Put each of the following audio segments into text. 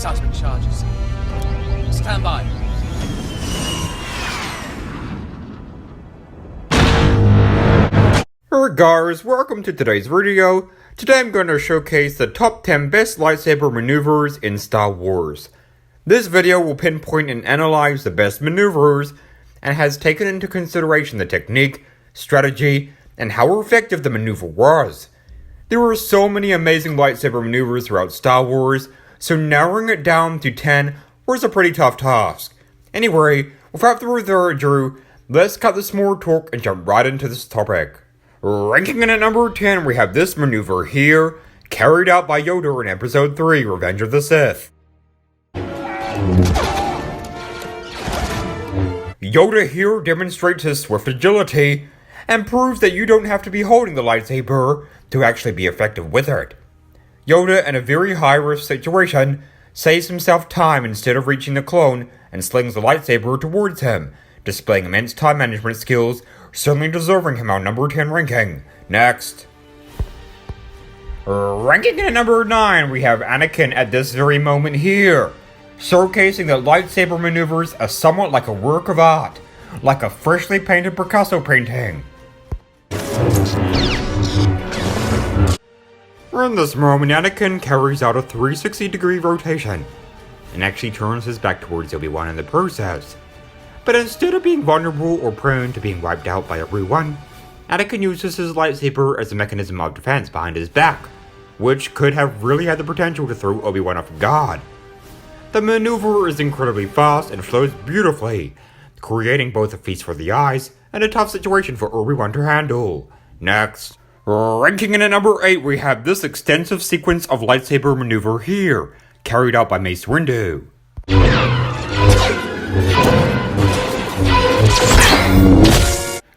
Stuttering charges. Stand by. Hey guys, welcome to today's video. Today I'm going to showcase the top 10 best lightsaber maneuvers in Star Wars. This video will pinpoint and analyze the best maneuvers and has taken into consideration the technique, strategy, and how effective the maneuver was. There are so many amazing lightsaber maneuvers throughout Star Wars, so narrowing it down to 10 was a pretty tough task. Anyway, without further ado, let's cut this more talk and jump right into this topic. Ranking in at number 10, we have this maneuver here, carried out by Yoda in Episode 3, Revenge of the Sith. Yoda here demonstrates his swift agility, and proves that you don't have to be holding the lightsaber to actually be effective with it. Yoda, in a very high-risk situation, saves himself time instead of reaching the clone and slings the lightsaber towards him, displaying immense time management skills, certainly deserving him our number 10 ranking. Next. Ranking in at number 9, we have Anakin at this very moment here, showcasing that lightsaber maneuvers are somewhat like a work of art, like a freshly painted Picasso painting. In this moment, Anakin carries out a 360-degree rotation, and actually turns his back towards Obi-Wan in the process. But instead of being vulnerable or prone to being wiped out by Obi-Wan, Anakin uses his lightsaber as a mechanism of defense behind his back, which could have really had the potential to throw Obi-Wan off guard. The maneuver is incredibly fast and flows beautifully, creating both a feast for the eyes and a tough situation for Obi-Wan to handle. Next. Ranking in at number 8, we have this extensive sequence of lightsaber maneuver here, carried out by Mace Windu.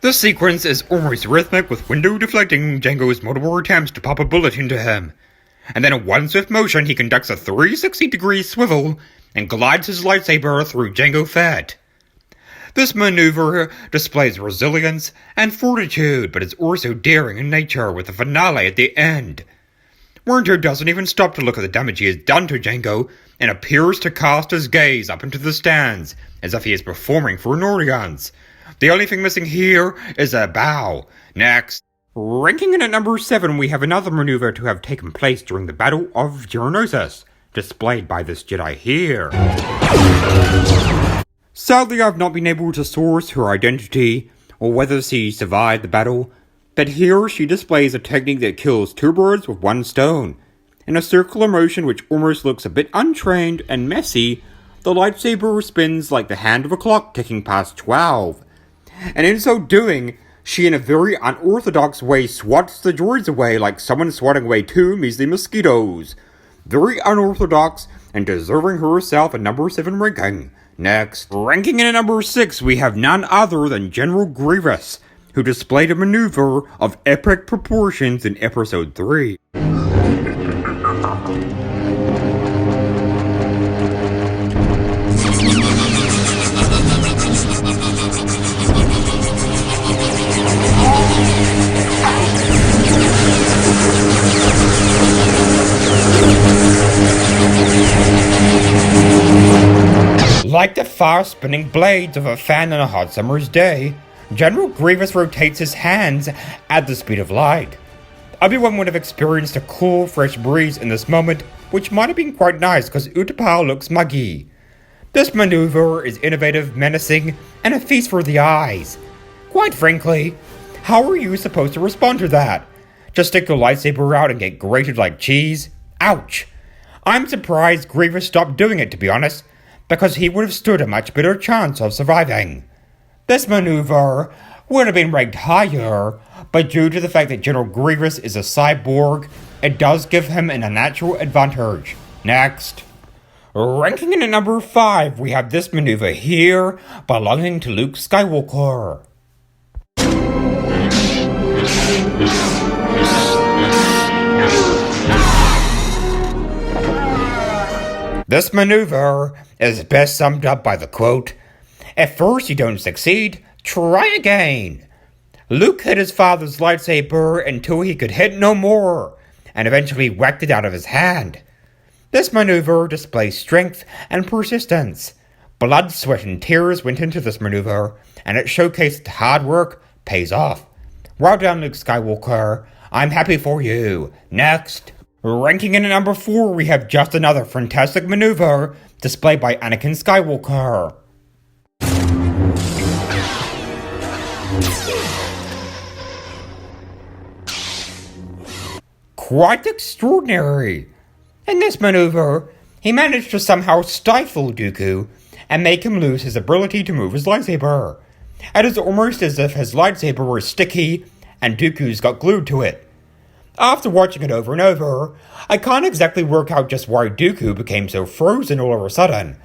The sequence is almost rhythmic, with Windu deflecting Jango's multiple attempts to pop a bullet into him. And then in one swift motion, he conducts a 360-degree swivel and glides his lightsaber through Jango Fett. This maneuver displays resilience and fortitude, but is also daring in nature, with a finale at the end. Windu doesn't even stop to look at the damage he has done to Jango, and appears to cast his gaze up into the stands, as if he is performing for an audience. The only thing missing here is a bow. Next. Ranking in at number 7, we have another maneuver to have taken place during the Battle of Geonosis, displayed by this Jedi here. Sadly, I've not been able to source her identity, or whether she survived the battle, but here she displays a technique that kills two birds with one stone. In a circular motion which almost looks a bit untrained and messy, the lightsaber spins like the hand of a clock ticking past 12. And in so doing, she in a very unorthodox way swats the droids away like someone swatting away two measly mosquitoes. Very unorthodox, and deserving herself a number 7 ranking. Next. Ranking in at number 6, we have none other than General Grievous, who displayed a maneuver of epic proportions in Episode 3. Like the fast-spinning blades of a fan on a hot summer's day, General Grievous rotates his hands at the speed of light. Obi-Wan would have experienced a cool, fresh breeze in this moment, which might have been quite nice because Utapau looks muggy. This maneuver is innovative, menacing, and a feast for the eyes. Quite frankly, how are you supposed to respond to that? Just stick your lightsaber out and get grated like cheese? Ouch! I'm surprised Grievous stopped doing it, to be honest, because he would have stood a much better chance of surviving. This maneuver would have been ranked higher, but due to the fact that General Grievous is a cyborg, it does give him an unnatural advantage. Next. Ranking in at number 5, we have this maneuver here, belonging to Luke Skywalker. This maneuver is best summed up by the quote, "If first you don't succeed, try again." Luke hit his father's lightsaber until he could hit no more, and eventually whacked it out of his hand. This maneuver displays strength and persistence. Blood, sweat, and tears went into this maneuver, and it showcased hard work pays off. Well done, Luke Skywalker. I'm happy for you. Next. Ranking in at number 4, we have just another fantastic maneuver displayed by Anakin Skywalker. Quite extraordinary. In this maneuver, he managed to somehow stifle Dooku and make him lose his ability to move his lightsaber. It is almost as if his lightsaber were sticky and Dooku's got glued to it. After watching it over and over, I can't exactly work out just why Dooku became so frozen all of a sudden,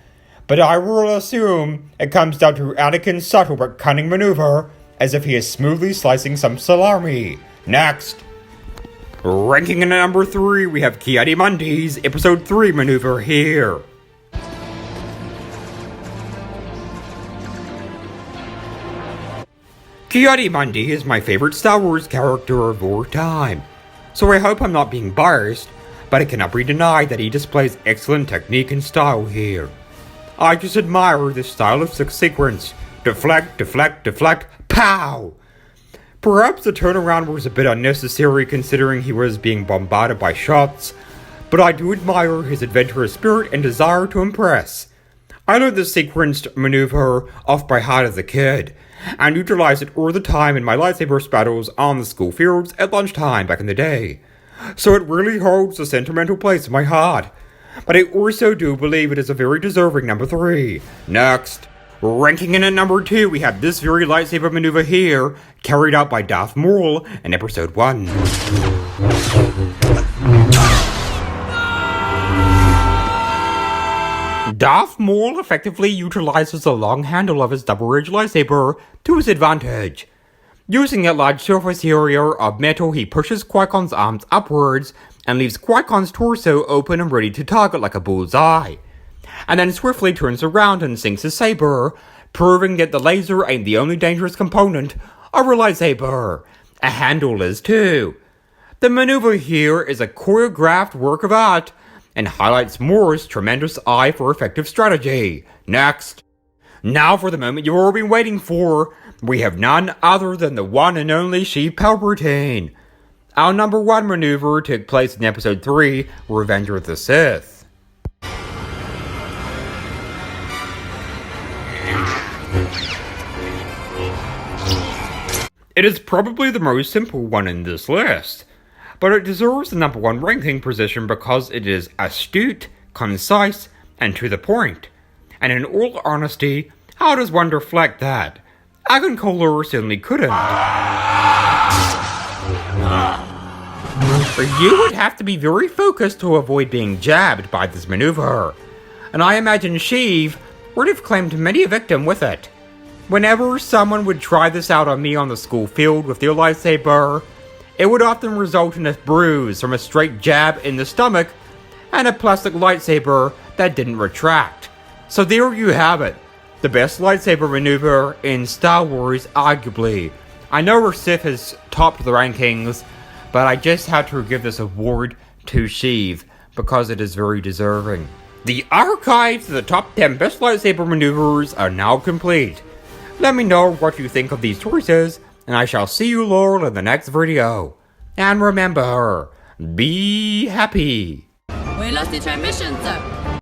but I will assume it comes down to Anakin's subtle but cunning maneuver, as if he is smoothly slicing some salami. Next. Ranking in at number 3, we have Ki-Adi-Mundi's Episode 3 maneuver here. Ki-Adi-Mundi is my favorite Star Wars character of all time, so I hope I'm not being biased, but it cannot be denied that he displays excellent technique and style here. I just admire this stylistic sequence. Deflect, deflect, deflect, pow! Perhaps the turnaround was a bit unnecessary considering he was being bombarded by shots, but I do admire his adventurous spirit and desire to impress. I learned this sequenced maneuver off by heart as a kid, and utilized it all the time in my lightsaber battles on the school fields at lunchtime back in the day. So it really holds a sentimental place in my heart. But I also do believe it is a very deserving number 3. Next. Ranking in at number 2, we have this very lightsaber maneuver here, carried out by Darth Maul in Episode 1. Darth Maul effectively utilizes the long handle of his double-edged lightsaber to his advantage. Using a large surface area of metal, he pushes Qui-Gon's arms upwards and leaves Qui-Gon's torso open and ready to target like a bullseye, and then swiftly turns around and sinks his saber, proving that the laser ain't the only dangerous component of a lightsaber. A handle is too. The maneuver here is a choreographed work of art, and highlights Maul's tremendous eye for effective strategy. Next. Now for the moment you've all been waiting for, we have none other than the one and only Sheev Palpatine. Our number 1 maneuver took place in Episode 3, Revenge of the Sith. It is probably the most simple one in this list, but it deserves the number 1 ranking position because it is astute, concise, and to the point. And in all honesty, how does one deflect that? Agon Kohler certainly couldn't. You would have to be very focused to avoid being jabbed by this maneuver, and I imagine Sheev would have claimed many a victim with it. Whenever someone would try this out on me on the school field with their lightsaber, it would often result in a bruise from a straight jab in the stomach and a plastic lightsaber that didn't retract. So there you have it. The best lightsaber maneuver in Star Wars, arguably. I know our Sith has topped the rankings, but I just had to give this award to Sheev because it is very deserving. The archives of the top 10 best lightsaber maneuvers are now complete. Let me know what you think of these choices, and I shall see you all in the next video. And remember, be happy. We lost the transmission, sir.